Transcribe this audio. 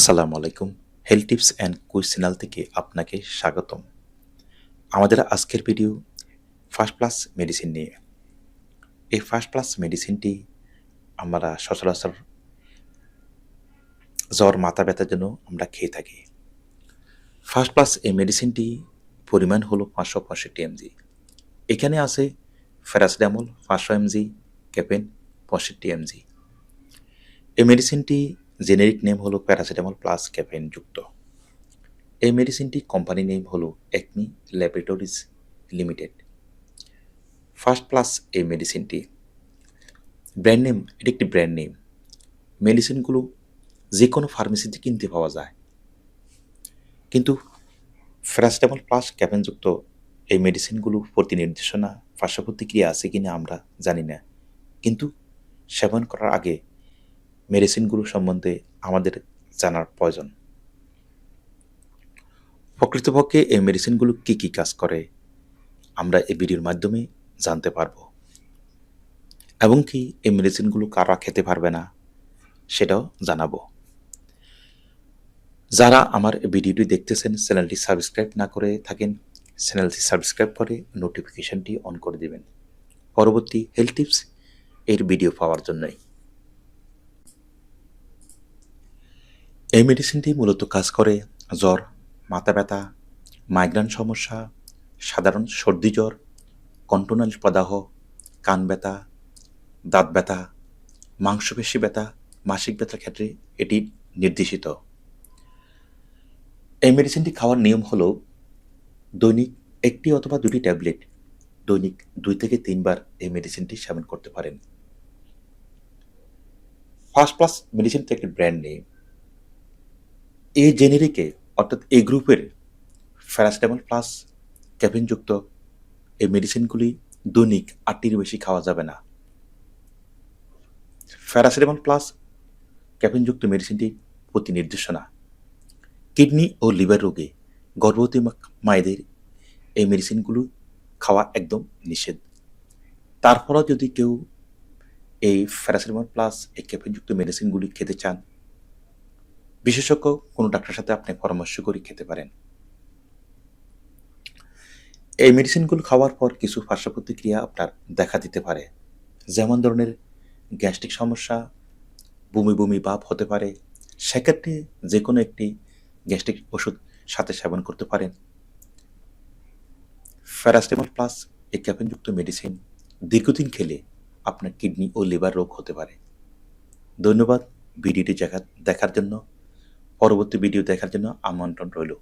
আসসালামু আলাইকুম। Health tips and quiz channel থেকে আপনাকে স্বাগতম। আমাদের আজকের ভিডিও ফার্স্ট প্লাস মেডিসিন নিয়ে। এই ফার্স্ট প্লাস মেডিসিনটি আমরা সচরাচর জ্বর, মাথা ব্যথার জন্য আমরা খেয়ে থাকি। ফার্স্ট প্লাস এই মেডিসিনটি পরিমাণ হলো 565 mg। এখানে আছে প্যারাসিটামল 500 mg, ক্যাফেন 65 mg। এই মেডিসিনটি জেনেরিক নেম হলো প্যারাসিটামল প্লাস ক্যাফেন যুক্ত। এই মেডিসিনটি কোম্পানি নেম হলো Acme laboratories limited. First plus এই মেডিসিনটি ব্র্যান্ড নেম, এটি একটি ব্র্যান্ড নেম। মেডিসিনগুলো যে কোনো ফার্মেসিতে কিনতে পাওয়া যায়, কিন্তু প্যারাসিটামল প্লাস ক্যাফেনযুক্ত এই মেডিসিনগুলো প্রতি নির্দেশনা পার্শ্ব প্রতিক্রিয়া আছে কিনা আমরা জানি না, কিন্তু সেবন করার আগে মেডিসিনগুলো সম্বন্ধে আমাদের জানার প্রয়োজন। প্রকৃতপক্ষে এই মেডিসিনগুলো কী কী কাজ করে আমরা এই ভিডিওর মাধ্যমে জানতে পারব, এবং কি এই মেডিসিনগুলো কারা খেতে পারবে না সেটাও জানাবো। যারা আমার ভিডিওটি দেখতেছেন চ্যানেলটি সাবস্ক্রাইব না করে থাকেন, চ্যানেলটি সাবস্ক্রাইব করে নোটিফিকেশনটি অন করে দেবেন পরবর্তী হেলথ টিপস এর ভিডিও পাওয়ার জন্যই। এই মেডিসিনটি মূলত কাজ করে জ্বর, মাথা ব্যথা, মাইগ্রেন সমস্যা, সাধারণ সর্দি জ্বর, কণ্ঠনালী প্রদাহ, কান ব্যথা, দাঁত ব্যথা, মাংসপেশি ব্যথা, মাসিক ব্যথার ক্ষেত্রে এটি নির্দেশিত। এই মেডিসিনটি খাওয়ার নিয়ম হলো দৈনিক 1টি অথবা 2টি ট্যাবলেট দৈনিক 2 থেকে 3 বার এই মেডিসিনটি সেবন করতে পারেন। ফার্স্ট প্লাস মেডিসিন তো একটি ব্র্যান্ড নেম। এই জেনেরিকে অর্থাৎ এই গ্রুপের প্যারাসিটামল প্লাস ক্যাফেনযুক্ত এই মেডিসিনগুলি দৈনিক 8টির বেশি খাওয়া যাবে না। প্যারাসিটামল প্লাস ক্যাফেনযুক্ত মেডিসিনটি প্রতি নির্দেশনা কিডনি ও লিভার রোগে গর্ভবতী মায়েদের এই মেডিসিনগুলো খাওয়া একদম নিষেধ। তারপরও যদি কেউ এই প্যারাসিটামল প্লাস এই ক্যাফেনযুক্ত মেডিসিনগুলি খেতে চান, বিশেষজ্ঞ কোনো ডাক্তারের সাথে আপনি পরামর্শ করে খেতে পারেন। এই মেডিসিনগুলো খাওয়ার পর কিছু পার্শ্ব প্রতিক্রিয়া আপনার দেখা দিতে পারে, যেমন ধরনের গ্যাস্ট্রিক সমস্যা, বমি বমি ভাব হতে পারে। সেক্ষেত্রে যে কোনো একটি গ্যাস্ট্রিক ওষুধ সাথে সেবন করতে পারেন। প্যারাসিটামল প্লাস এই ক্যাফেনযুক্ত মেডিসিন দীর্ঘদিন খেলে আপনার কিডনি ও লিভার রোগ হতে পারে। ধন্যবাদ ভিডিওটি দেখার জন্য। পরবর্তী ভিডিও দেখার জন্য আমন্ত্রণ রইল।